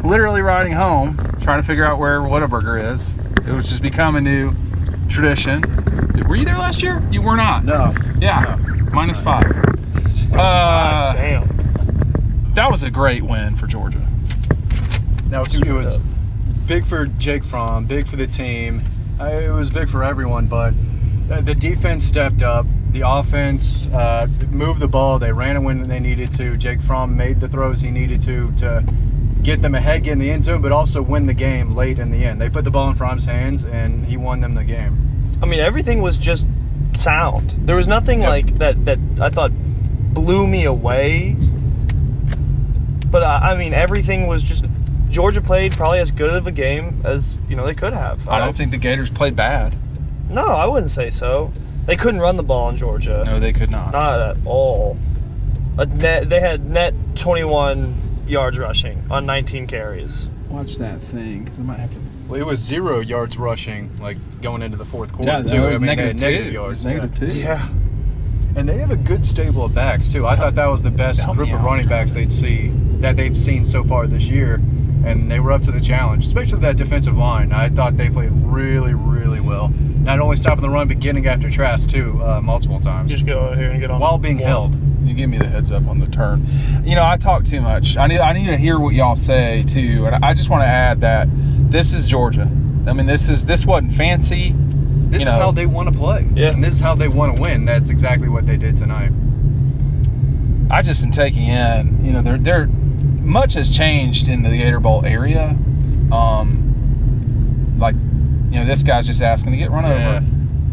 literally riding home, trying to figure out where Whataburger is. It was just become a new tradition. Were you there last year? You were not. No. Yeah. No. -5. Damn. That was a great win for Georgia. It was big for Jake Fromm, big for the team. It was big for everyone, but the defense stepped up. The offense moved the ball. They ran it when they needed to. Jake Fromm made the throws he needed to get them ahead, get in the end zone, but also win the game late in the end. They put the ball in Fromm's hands, and he won them the game. I mean, everything was just sound. There was nothing like that I thought blew me away. But I mean, everything was just. Georgia played probably as good of a game as they could have. I don't think the Gators played bad. No, I wouldn't say so. They couldn't run the ball in Georgia. No, they could not. Not at all. They had net 21 yards rushing on 19 carries. Watch that thing, because I might have to. Well, it was 0 yards rushing, like going into the fourth quarter. Yeah, too. it was negative yards. -2. Yeah. And they have a good stable of backs too. I thought that was the best group of running backs they've seen so far this year, and they were up to the challenge, especially that defensive line. I thought they played really, really well. Not only stopping the run, but getting after Trask too, multiple times. Just go out here and get on. While being held. You give me the heads up on the turn. I talk too much. I need to hear what y'all say too, and I just want to add that this is Georgia. I mean, this wasn't fancy. This is how they want to play. Yeah. And this is how they want to win. That's exactly what they did tonight. I just am taking in, they're much has changed in the Gator Bowl area. This guy's just asking to get run over,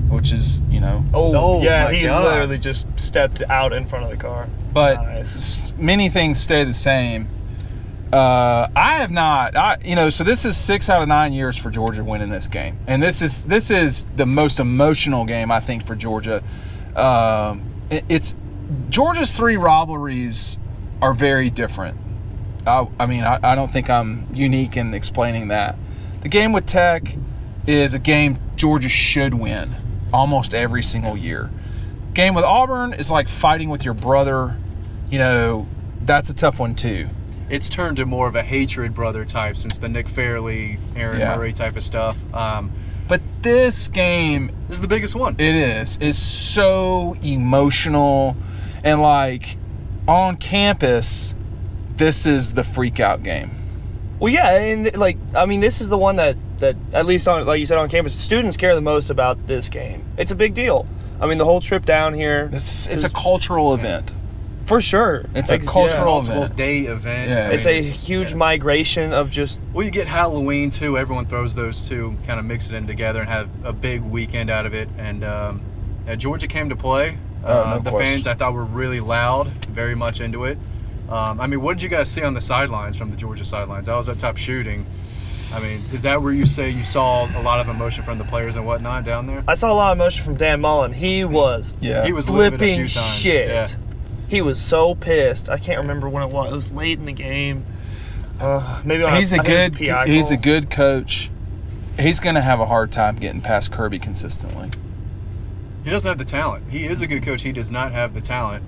which is, Oh yeah, my he God. literally just stepped out in front of the car. But Nice. many things stay the same. I have not. So this is 6 out of 9 years for Georgia winning this game, and this is the most emotional game I think for Georgia. It's Georgia's 3 rivalries are very different. I don't think I'm unique in explaining that. The game with Tech is a game Georgia should win almost every single year. Game with Auburn is like fighting with your brother. That's a tough one too. It's turned to more of a hatred brother type since the Nick Fairley, Aaron Murray type of stuff. But this game, This is the biggest one. it is so emotional, and like on campus, this is the freak out game. Well, yeah, and this is the one that at least on, like you said, on campus, students care the most about this game. It's a big deal. I mean, the whole trip down here. It's a cultural event. For sure. It's a cultural multiple event. day event. Yeah. It's a huge migration of just. Well, you get Halloween too. Everyone throws those two, kind of mix it in together and have a big weekend out of it. And Georgia came to play. No the question. fans I thought were really loud, very much into it. What did you guys see on the sidelines from the Georgia sidelines? I was up top shooting. Is that where you say you saw a lot of emotion from the players and whatnot down there? I saw a lot of emotion from Dan Mullen. He was Yeah. He was livid a few flipping times. shit. Yeah. He was so pissed. I can't remember when it was. It was late in the game. Maybe on He's a PI good coach. He's going to have a hard time getting past Kirby consistently. He doesn't have the talent. He is a good coach. He does not have the talent.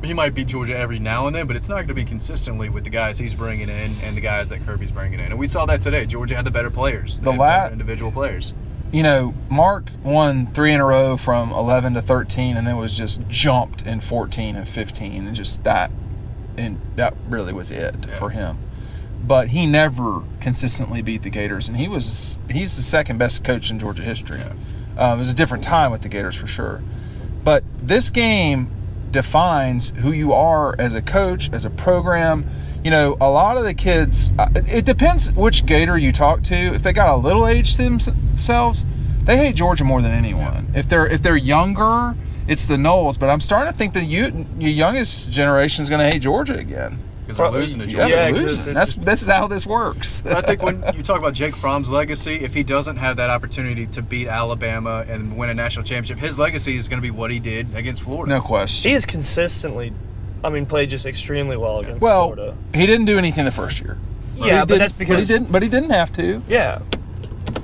He might beat Georgia every now and then, but it's not going to be consistently with the guys he's bringing in and the guys that Kirby's bringing in. And we saw that today. Georgia had the better players. They had better individual players. Mark won 3 in a row from 11 to 13, and then was just jumped in 14 and 15, and just that, and that really was it for him. But he never consistently beat the Gators, and he's the second best coach in Georgia history. It was a different time with the Gators for sure. But this game defines who you are as a coach, as a program. A lot of the kids, it depends which Gator you talk to. If they got a little age to themselves, they hate Georgia more than anyone. If they're younger, it's the Knowles. But I'm starting to think that your youngest generation is going to hate Georgia again. Because they're losing to Georgia. Yeah, they're losing. This is how this works. I think when you talk about Jake Fromm's legacy, if he doesn't have that opportunity to beat Alabama and win a national championship, his legacy is going to be what he did against Florida. No question. He has consistently, played just extremely well against Florida. He didn't do anything the first year. Yeah, but that's because he didn't have to. Yeah.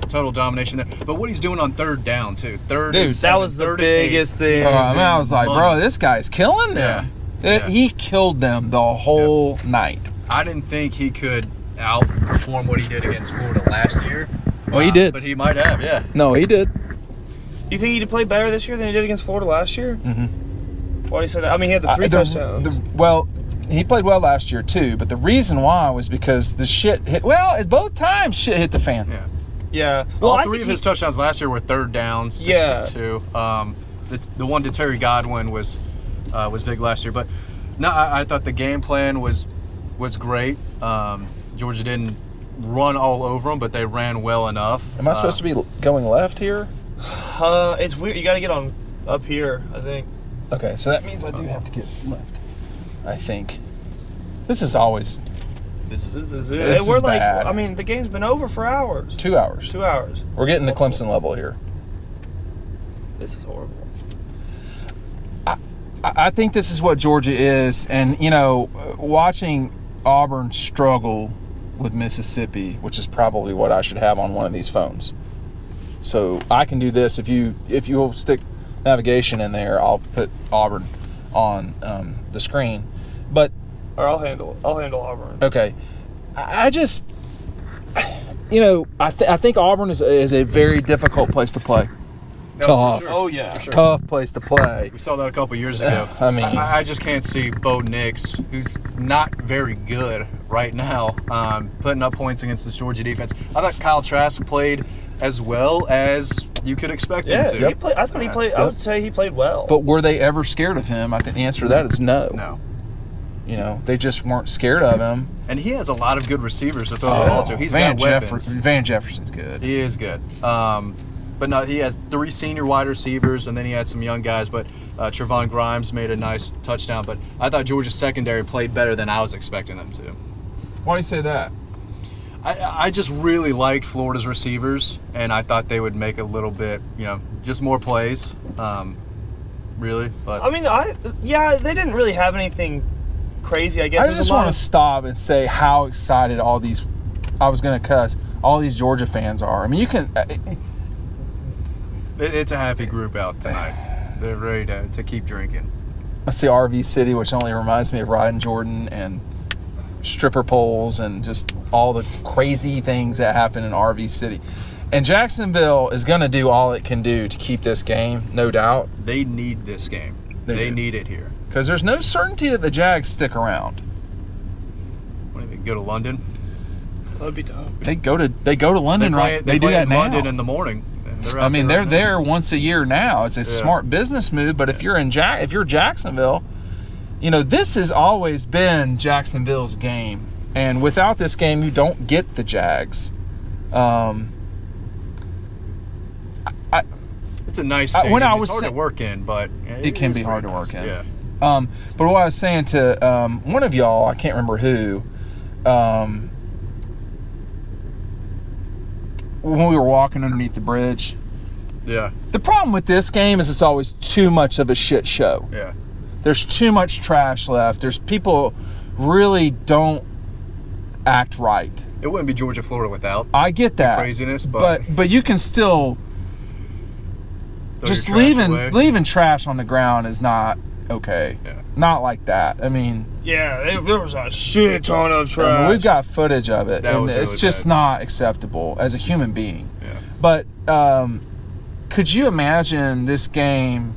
Total domination there. But what he's doing on third down too. That was the biggest thing. I was like, bro, this guy's killing them. Yeah. He killed them the whole night. I didn't think he could outperform what he did against Florida last year. Well, he did. But he might have, yeah. No, he did. You think he played better this year than he did against Florida last year? Mm-hmm. Why do you say that? I mean, he had the 3 touchdowns. Well, he played well last year too, but the reason why was because the shit hit. Well, at both times, shit hit the fan. Yeah. Yeah. Well, all 3 of his touchdowns last year were third downs. Yeah. Two. The one to Terry Godwin was big last year, but no, I thought the game plan was great. Georgia didn't run all over them, but they ran well enough. Am I supposed to be going left here? It's weird. You got to get on up here, I think. Okay, so that means I do have to get left. I think. This is always. This is it. This We're is like, bad. I mean, the game's been over for hours. 2 hours. 2 hours. We're getting the Clemson level here. This is horrible. I think this is what Georgia is, and watching Auburn struggle with Mississippi, which is probably what I should have on one of these phones. So I can do this if you will stick navigation in there. I'll put Auburn on the screen, but Or I'll handle Auburn. okay. I just I think Auburn is a very difficult place to play. No, Tough. for sure. Oh yeah. For sure. Tough place to play. We saw that a couple years ago. I mean, I just can't see Bo Nix, who's not very good right now, putting up points against this Georgia defense. I thought Kyle Trask played as well as you could expect him to. He played. I thought he played. I would say he played well. But were they ever scared of him? I think the answer to that is no. No. They just weren't scared of him. And he has a lot of good receivers to throw the ball to. He's Van got weapons. Van Jefferson's good. He is good. But no, he has 3 senior wide receivers, and then he had some young guys. But Trevon Grimes made a nice touchdown. But I thought Georgia's secondary played better than I was expecting them to. Why do you say that? I just really liked Florida's receivers, and I thought they would make a little bit, just more plays. Really, but I mean, they didn't really have anything crazy. I guess. I just want to stop and say how excited all these. I was going to cuss. All these Georgia fans are. I mean, you can. It's a happy group out tonight. They're ready to keep drinking. I see RV City, which only reminds me of riding Jordan and stripper poles and just all the crazy things that happen in RV City. And Jacksonville is going to do all it can do to keep this game, no doubt. They need this game. They need it here. Because there's no certainty that the Jags stick around. What do they go to London? That'd be tough. They go to London, right? They do that in now. London in the morning. They're there once a year now. It's a smart business move. But if you're Jacksonville, this has always been Jacksonville's game. And without this game, you don't get the Jags. It's a nice stadium. It's hard to work in, but it can be hard to work in. Yeah. But what I was saying to one of y'all, I can't remember who, when we were walking underneath the bridge. Yeah. The problem with this game is it's always too much of a shit show. Yeah. There's too much trash left. There's people really don't act right. It wouldn't be Georgia, Florida without. I get that craziness, but you can still just leaving trash on the ground is not okay. Yeah. Not like that. I mean, yeah, there was a shit ton of trash. I mean, we've got footage of it, and it's really just bad. Not acceptable as a human being. Yeah. But could you imagine this game?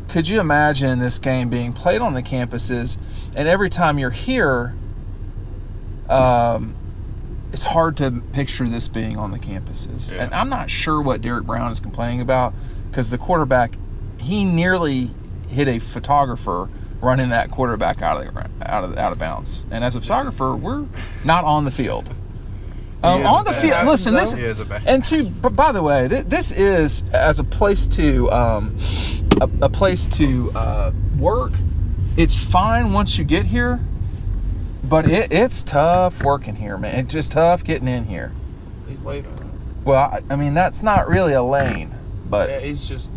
Could you imagine this game being played on the campuses, and every time you're here, it's hard to picture this being on the campuses. Yeah. And I'm not sure what Derek Brown is complaining about, because the quarterback, he nearly hit a photographer running that quarterback out of bounds. And as a photographer, we're not on the field. On the field, listen. This but by the way, this is as a place to work. It's fine once you get here, but it's tough working here, man. It's just tough getting in here. He's waving at us. Well, I mean that's not really a lane, but Yeah, he's just.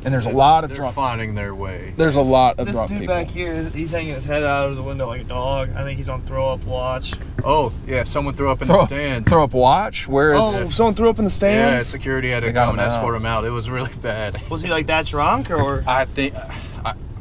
and there's a lot of they're drunk. finding their way. There's a lot of This drunk dude people. back here, he's hanging his head out of the window like a dog. I think he's on throw up watch. Oh yeah, someone threw up in the stands. Throw up watch. Where is? Oh, someone threw up in the Yeah, stands. security had to They got come and him out. escort him out. It was really bad. Was he like that drunk or? I think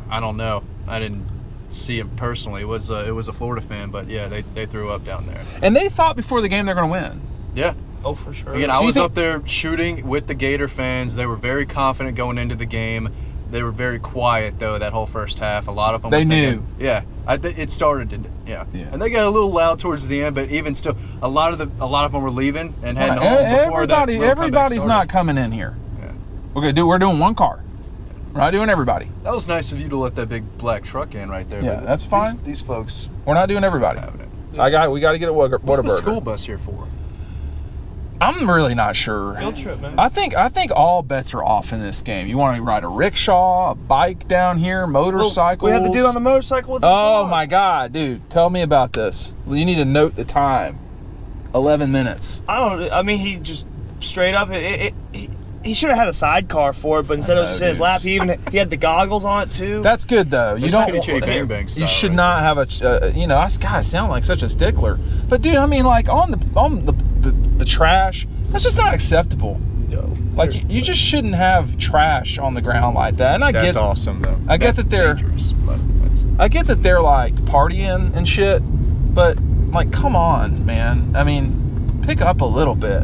I don't know. I didn't see him personally. It was a Florida fan, but yeah, they threw up down there. And they thought before the game they're going to win. Yeah. Oh, for sure. Again, I was up there shooting with the Gator fans. They were very confident going into the game. They were very quiet though that whole first half. A lot of them. They were thinking, knew. Yeah, it started to. Yeah, and they got a little loud towards the end, but even still, a lot of them were leaving and heading home before that. Everybody's not coming in here. Yeah. We're doing one car. We're not doing everybody. That was nice of you to let that big black truck in right there. Yeah, but that's fine. These folks. We're not doing everybody. We got to get a Whataburger. What's the school bus here for? I'm really not sure. Field trip, man. I think all bets are off in this game. You want to ride a rickshaw, a bike down here, motorcycles. We had the dude on the motorcycle with the Oh dog. my God, dude! Tell me about this. You need to note the time. 11 minutes. I mean, he just straight up. He should have had a sidecar for it, but instead of just in his lap, he had the goggles on it too. That's good though. You don't. Chitty bang bang style You should right not have a. I sound like such a stickler. But dude, I mean, like on the trash, that's just not acceptable. Like you just shouldn't have trash on the ground like that. And That's awesome though. I get that they're dangerous, but I get that they're like partying and shit, but like, come on, man. I mean, pick up a little bit.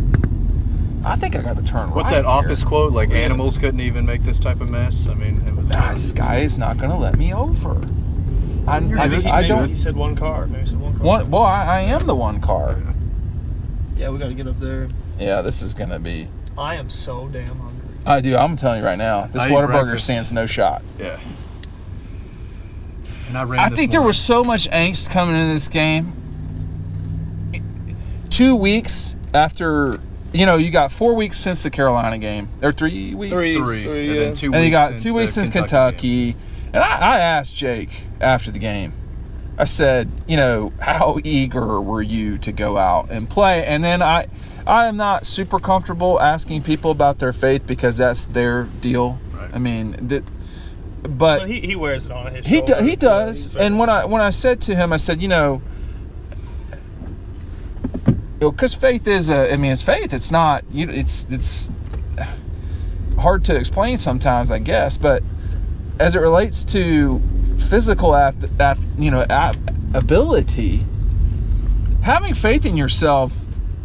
I think I got to turn right. What's that office quote? Like animals couldn't even make this type of mess. I mean, it was. This guy is not going to let me over. Maybe he said one car. Maybe he said one car. Well, I am the one car. Yeah, we got to get up there. Yeah, this is going to be. I am so damn hungry. I'm telling you right now, this Whataburger stands no shot. Yeah. And I think there was so much angst coming into this game. 2 weeks after, you got 4 weeks since the Carolina game. Or 3 weeks? Three. And then 2 weeks. And you got 2 weeks since Kentucky. And I asked Jake after the game, I said, how eager were you to go out and play? And then I am not super comfortable asking people about their faith because that's their deal. Right. I mean, but he wears it on his shoulder. He does. And when I said to him, I said, because faith is it's faith. It's not, it's hard to explain sometimes, I guess. But as it relates to physical ability, having faith in yourself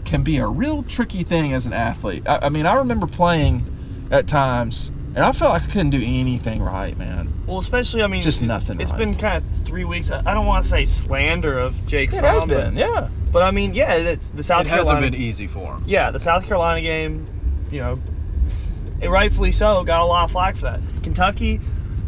can be a real tricky thing as an athlete. I remember playing at times, and I felt like I couldn't do anything right, man. Well, especially, just nothing. It's right. been kind of 3 weeks. I don't want to say slander of Jake Fromm. It has been, yeah. But it's the South Carolina. It hasn't been easy for him. Yeah, the South Carolina game, it rightfully so got a lot of flack for that. Kentucky,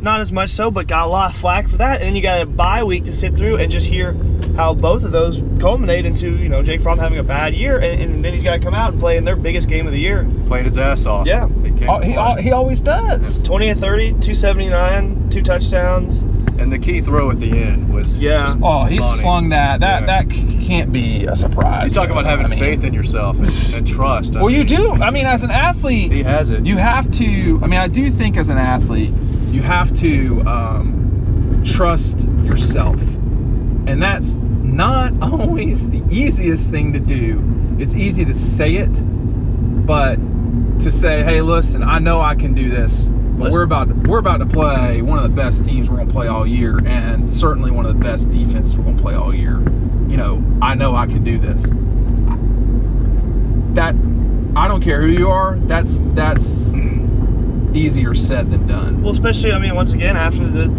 not as much so, but got a lot of flack for that. And then you got a bye week to sit through and just hear how both of those culminate into, Jake Fromm having a bad year, and then he's got to come out and play in their biggest game of the year. Played his ass off. Yeah. He always does. 20 of 30, 279, 2 touchdowns. And the key throw at the end was he slung that. That can't be a surprise. He's talking about having faith in yourself and trust. You do. As an athlete, he has it. You have to. I do think as an athlete, you have to trust yourself, and that's not always the easiest thing to do. It's easy to say it, but to say, "Hey, listen, I know I can do this." But we're about to play one of the best teams we're going to play all year, and certainly one of the best defenses we're going to play all year. I know I can do this. That I don't care who you are. That's easier said than done. Well, especially once again after the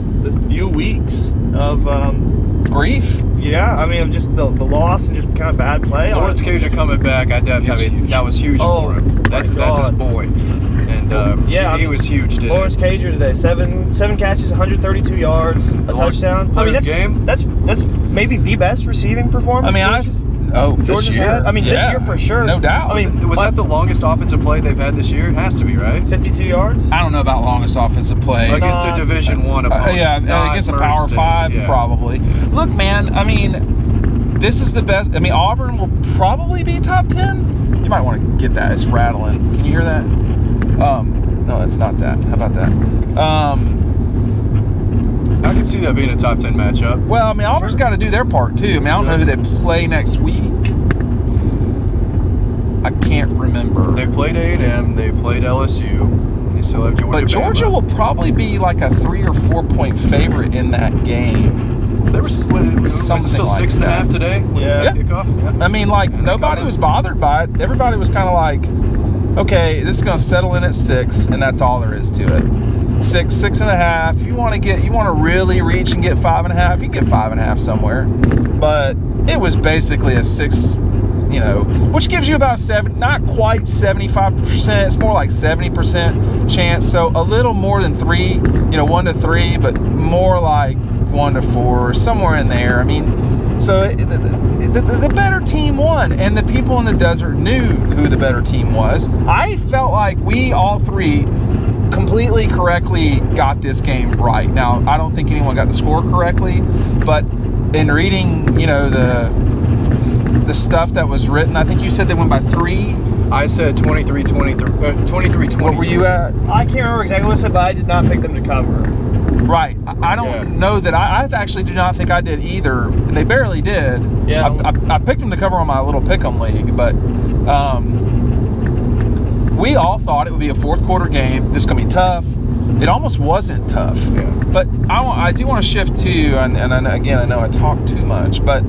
few weeks of grief. Yeah, of just the loss and just kind of bad play. Lawrence Cager coming back, that was huge for him. That's his boy. And he was huge today. Lawrence Cager today, seven catches, 132 yards, a touchdown. That's maybe the best receiving performance. Georgia's had. This year for sure, no doubt. Was that the longest offensive play they've had this year? It has to be, right? 52 yards. I don't know about longest offensive play against a Division I opponent. Against a Power 5 probably. Look, man, this is the best. Auburn will probably be top 10. You might want to get that. It's rattling. Can you hear that? No, it's not that. How about that? I can see that being a top 10 matchup. Well, Auburn's got to do their part too. I don't know who they play next week. I can't remember. They played A&M. They played LSU. They still have Georgia. But Georgia will probably be like a 3 or 4 point favorite in that game. There was something still like 6.5 that. today. Yeah. Kickoff. Yeah. I mean, like, And nobody was bothered by it. Everybody was kind of like, okay, this is going to settle in at 6, and that's all there is to it. 6.5. You want to really reach and get 5.5, you can get 5.5 somewhere. But it was basically a 6, which gives you about not quite 75%. It's more like 70% chance. So a little more than 3, 1 to 3, but more like 1 to 4, somewhere in there. I mean, so the better team won, and the people in the desert knew who the better team was. I felt like we all three completely correctly got this game right. Now, I don't think anyone got the score correctly, but in reading, the stuff that was written, I think you said they went by 3. I said 23-20. What were you at? I can't remember exactly what I said, but I did not pick them to cover. Right. I don't know that I actually do not think I did either. And they barely did. Yeah. I picked them to cover on my little pick'em league, but we all thought it would be a fourth quarter game. This is going to be tough. It almost wasn't tough. Yeah. But I do want to shift to, and again, I know I talk too much, but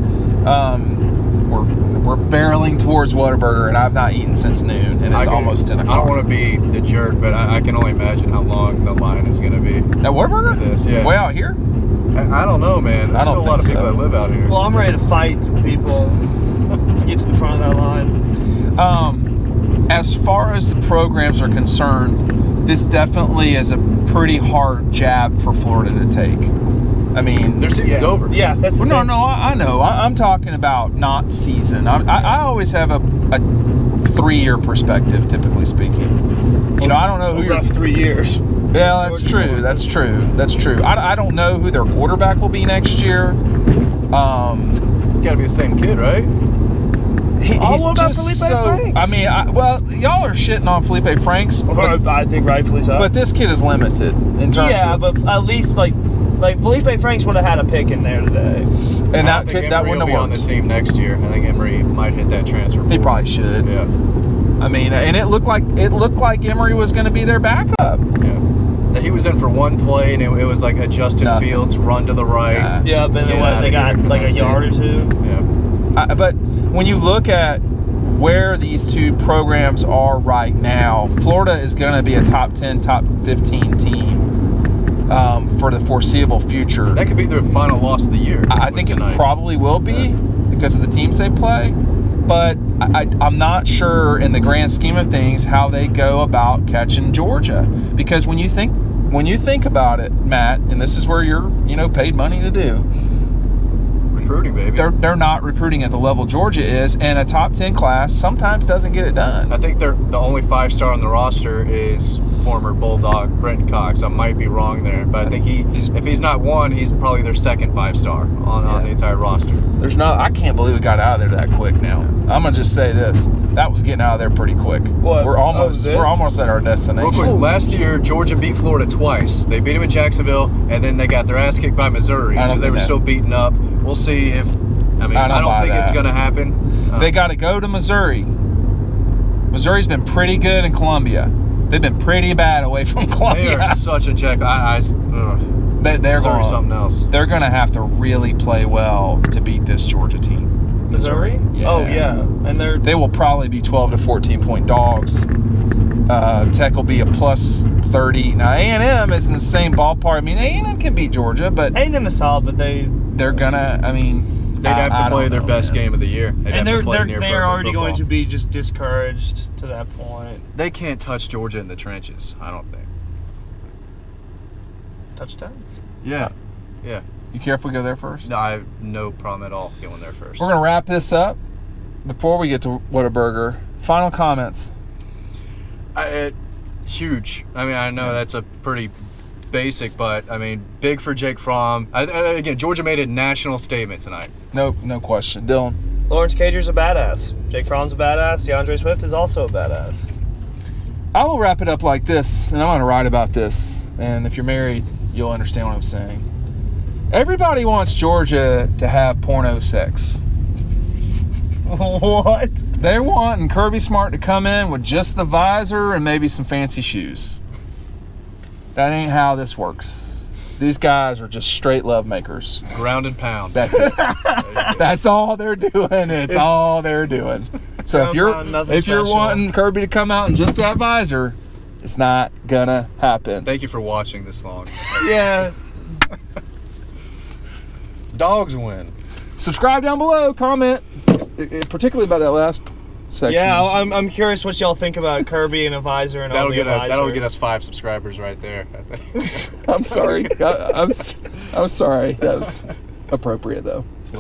we're barreling towards Whataburger, and I've not eaten since noon, and it's almost 10 o'clock. I don't want to be the jerk, but I can only imagine how long the line is going to be. At Whataburger? This, yeah. Way out here? I don't know, man. There's I don't still a lot of think people so. that live out here. Well, I'm ready to fight some people to get to the front of that line. As far as the programs are concerned, this definitely is a pretty hard jab for Florida to take. I mean, Their season's over. Yeah, that's the thing. no, I know. I'm talking about not season. I always have a 3-year perspective, typically speaking. I don't know who Rough 3 years. Yeah, that's true. That's true. I don't know who their quarterback will be next year. Got to be the same kid, right? He's what about just Felipe Franks? I mean, y'all are shitting on Felipe Franks, but I think rightfully so. this kid is limited in terms yeah, of. but at least like Felipe Franks would have had a pick in there today. And I think that Emery wouldn't will be have on the worked. team next year. I think Emery might hit that transfer. He portal. probably should. Yeah. I mean, and it looked like Emery was going to be their backup. Yeah. He was in for one play, and it was like a Justin Nothing. Fields run to the right. Nah. Yeah, but Get outta they got here. like a That's yard it. or two. Yeah. But when you look at where these two programs are right now, Florida is going to be a top 10, top 15 team for the foreseeable future. That could be their final loss of the year. I think tonight. it probably will be because of the teams they play, but I'm not sure in the grand scheme of things how they go about catching Georgia. Because when you think about it, Matt, and this is where you're paid money to do, recruiting, baby. they're not recruiting at the level Georgia is, and a top 10 class sometimes doesn't get it done. I think they're the only 5-star on the roster is former Bulldog Brenton Cox. I might be wrong there, but I think if he's not one, he's probably their second 5-star on the entire roster. I can't believe it got out of there that quick now. I'm gonna just say this. That was getting out of there pretty quick. What? We're almost this? we're almost at our destination. Real quick, last year Georgia beat Florida twice. They beat them in Jacksonville, and then they got their ass kicked by Missouri I don't because they think were that- still beaten up. We'll see if. I don't buy think that. it's going to happen. They got to go to Missouri. Missouri's been pretty good in Columbia. They've been pretty bad away from They Columbia. are such a jack. They're Missouri's going something else. They're going to have to really play well to beat this Georgia team. Missouri? Yeah. Oh yeah, and They will probably be 12 to 14 point dogs. Tech will be a plus 30. Now A&M is in the same ballpark. I mean, A&M can beat Georgia, but A&M is solid, but they're gonna. I mean, They'd have to play their best game of the year. They'd have and to play near they're perfect already going football. to be just discouraged to that point. They can't touch Georgia in the trenches. I don't think. Touchdown. Yeah. You care if we go there first? No, I have no problem at all going there first. We're gonna wrap this up. Before we get to Whataburger, final comments. Huge. I mean, I know that's a pretty basic, but I mean, big for Jake Fromm. Again, Georgia made a national statement tonight. No question. Dylan. Lawrence Cager's a badass. Jake Fromm's a badass. DeAndre Swift is also a badass. I will wrap it up like this, and I'm gonna write about this. And if you're married, you'll understand what I'm saying. Everybody wants Georgia to have porno sex. What? They're wanting Kirby Smart to come in with just the visor and maybe some fancy shoes. That ain't how this works. These guys are just straight love makers. Ground and pound. That's it. That's all they're doing. It's all they're doing. So if you're special. wanting Kirby to come out in just that visor, it's not gonna happen. Thank you for watching this long. Yeah. Dogs win. Subscribe down below. Comment, particularly about that last section. Yeah, I'm curious what y'all think about Kirby and a visor and That'll only a visor. that'll get us 5 subscribers right there. I think. I'm sorry. I'm sorry. That was appropriate though. It's a